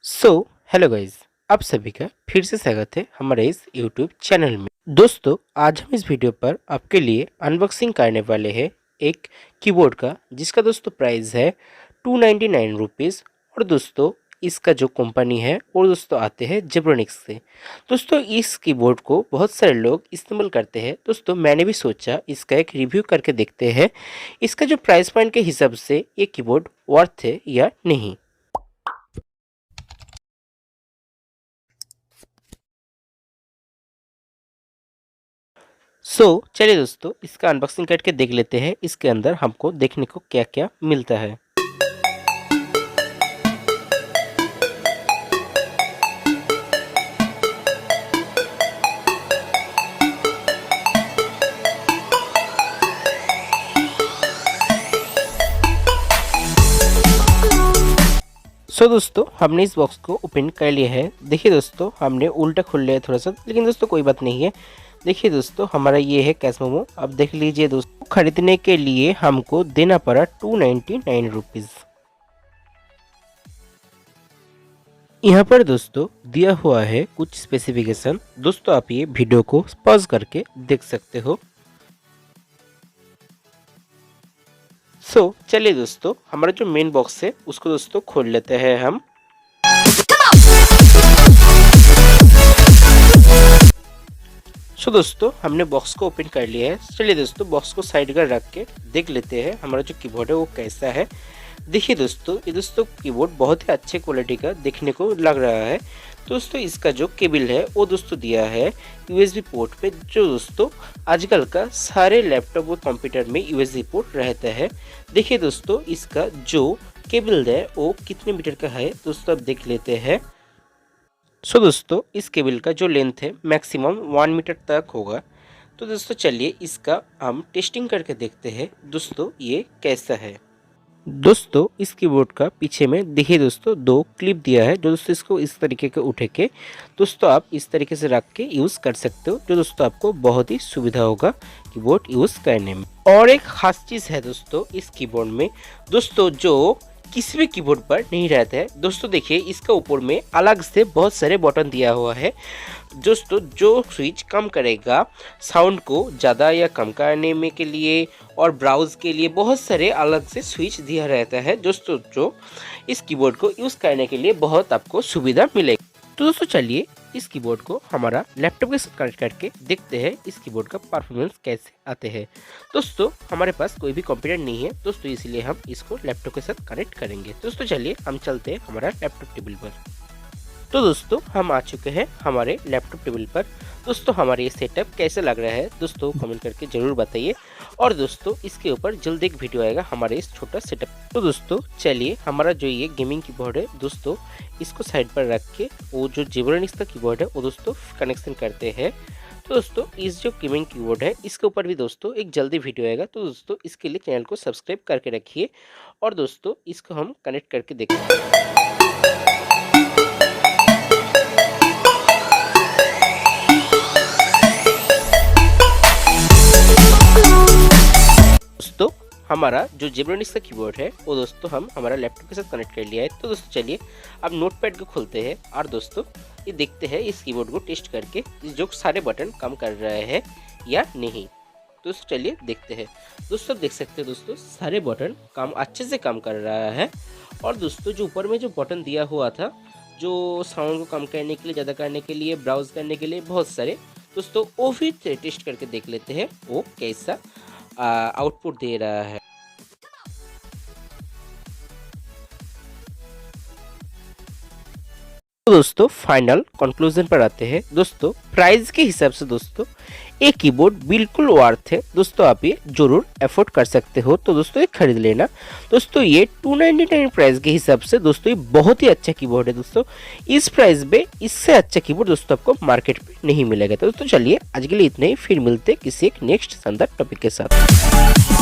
So hello guys, आप सभी का फिर से स्वागत है हमारे इस यूट्यूब चैनल में। दोस्तों, आज हम इस वीडियो पर आपके लिए अनबॉक्सिंग करने वाले हैं एक कीबोर्ड का, जिसका दोस्तों प्राइस है 299 रुपीज़। और दोस्तों इसका जो कंपनी है वो दोस्तों आते हैं जेब्रोनिक्स से। दोस्तों इस कीबोर्ड को बहुत सारे लोग इस्तेमाल करते हैं। दोस्तों मैंने भी सोचा इसका एक रिव्यू करके देखते हैं इसका जो प्राइस पॉइंट के हिसाब से ये कीबोर्ड वर्थ है या नहीं। चलिए दोस्तों इसका अनबॉक्सिंग करके देख लेते हैं इसके अंदर हमको देखने को क्या क्या मिलता है। दोस्तों हमने इस बॉक्स को ओपन कर लिया है। देखिए दोस्तों हमने उल्टा खोल लिया है थोड़ा सा, लेकिन दोस्तों कोई बात नहीं है। देखिए दोस्तों हमारा ये है कैश मेमो। अब देख लीजिए दोस्तों, खरीदने के लिए हमको देना पड़ा 299 रुपीज़। यहाँ पर दोस्तों दिया हुआ है कुछ स्पेसिफिकेशन। दोस्तों आप ये वीडियो को पॉज करके देख सकते हो। चलिए दोस्तों हमारा जो मेन बॉक्स है उसको दोस्तों खोल लेते हैं हम। दोस्तों हमने बॉक्स को ओपन कर लिया है। चलिए दोस्तों बॉक्स को साइड कर रख के देख लेते हैं हमारा जो कीबोर्ड है वो कैसा है। देखिए दोस्तों ये दोस्तों कीबोर्ड बहुत ही अच्छे क्वालिटी का देखने को लग रहा है। दोस्तों इसका जो केबल है वो दोस्तों दिया है यूएसबी पोर्ट पे, जो दोस्तों आजकल का सारे लैपटॉप और कंप्यूटर में यूएसबी पोर्ट रहता है। देखिए दोस्तों इसका जो केबल है वो कितने मीटर का है दोस्तों अब देख लेते हैं। दोस्तों इस केबल का जो लेंथ है मैक्सिमम 1 मीटर तक होगा। तो दोस्तों चलिए इसका हम टेस्टिंग करके देखते हैं दोस्तों ये कैसा है। दोस्तों इस कीबोर्ड का पीछे में देखिए दोस्तों 2 क्लिप दिया है, जो दोस्तों इसको इस तरीके के उठे के दोस्तों आप इस तरीके से रख के यूज़ कर सकते हो, जो दोस्तों आपको बहुत ही सुविधा होगा कीबोर्ड यूज़ करने में। और एक खास चीज़ है दोस्तों इस कीबोर्ड में दोस्तों, जो किसी भी कीबोर्ड पर नहीं रहता है। दोस्तों देखिए इसका ऊपर में अलग से बहुत सारे बटन दिया हुआ है। दोस्तों जो स्विच कम करेगा साउंड को ज़्यादा या कम करने में के लिए, और ब्राउज के लिए बहुत सारे अलग से स्विच दिया रहता है दोस्तों, जो इस कीबोर्ड को यूज़ करने के लिए बहुत आपको सुविधा मिलेगी। तो दोस्तों चलिए इस कीबोर्ड को हमारा लैपटॉप के साथ कनेक्ट करके देखते हैं इस कीबोर्ड का परफॉर्मेंस कैसे आते हैं। दोस्तों हमारे पास कोई भी कंप्यूटर नहीं है दोस्तों, इसलिए हम इसको लैपटॉप के साथ कनेक्ट करेंगे। दोस्तों चलिए हम चलते हैं हमारा लैपटॉप टेबल पर। तो दोस्तों हम आ चुके हैं हमारे लैपटॉप टेबल पर। दोस्तों हमारे ये सेटअप कैसे लग रहा है दोस्तों कमेंट करके ज़रूर बताइए। और दोस्तों इसके ऊपर जल्द एक वीडियो आएगा हमारे इस छोटा सेटअप। तो दोस्तों चलिए हमारा जो ये गेमिंग कीबोर्ड है दोस्तों इसको साइड पर रख के वो जो जेब्रोनिक्स का कीबोर्ड है वो दोस्तों कनेक्शन करते हैं। तो दोस्तों इस जो गेमिंग कीबोर्ड है इसके ऊपर भी दोस्तों एक जल्दी वीडियो आएगा। तो दोस्तों इसके लिए चैनल को सब्सक्राइब करके रखिए। और दोस्तों इसको हम कनेक्ट करके देखेंगे। दोस्तों हमारा जो जेब्रोनिक्स का कीबोर्ड है वो दोस्तों हम हमारा लैपटॉप के साथ कनेक्ट कर लिया है। तो दोस्तों चलिए अब नोटपैड को खोलते हैं और दोस्तों ये देखते हैं इस कीबोर्ड को टेस्ट करके जो सारे बटन काम कर रहे हैं या नहीं। दोस्तों चलिए देखते हैं। दोस्तों देख सकते हैं दोस्तों सारे बटन काम अच्छे से काम कर रहा है। और दोस्तों जो ऊपर में जो बटन दिया हुआ था जो साउंड को कम करने के लिए, ज़्यादा करने के लिए, ब्राउज करने के लिए बहुत सारे दोस्तों, वो भी टेस्ट करके देख लेते हैं वो कैसा आउटपुट दे रहा है। तो दोस्तों फाइनल कंक्लूजन पर आते हैं। दोस्तों प्राइस के हिसाब से दोस्तों एक कीबोर्ड बिल्कुल वर्थ है दोस्तों, आप ये जरूर अफोर्ड कर सकते हो। तो दोस्तों ये खरीद लेना। दोस्तों ये 299 प्राइस के हिसाब से दोस्तों ये बहुत ही अच्छा कीबोर्ड है दोस्तों। इस प्राइस पे इससे अच्छा कीबोर्ड दोस्तों आपको मार्केट में नहीं मिलेगा। तो दोस्तों चलिए आज के लिए इतना ही, फिर मिलते किसी एक नेक्स्ट शानदार टॉपिक के साथ।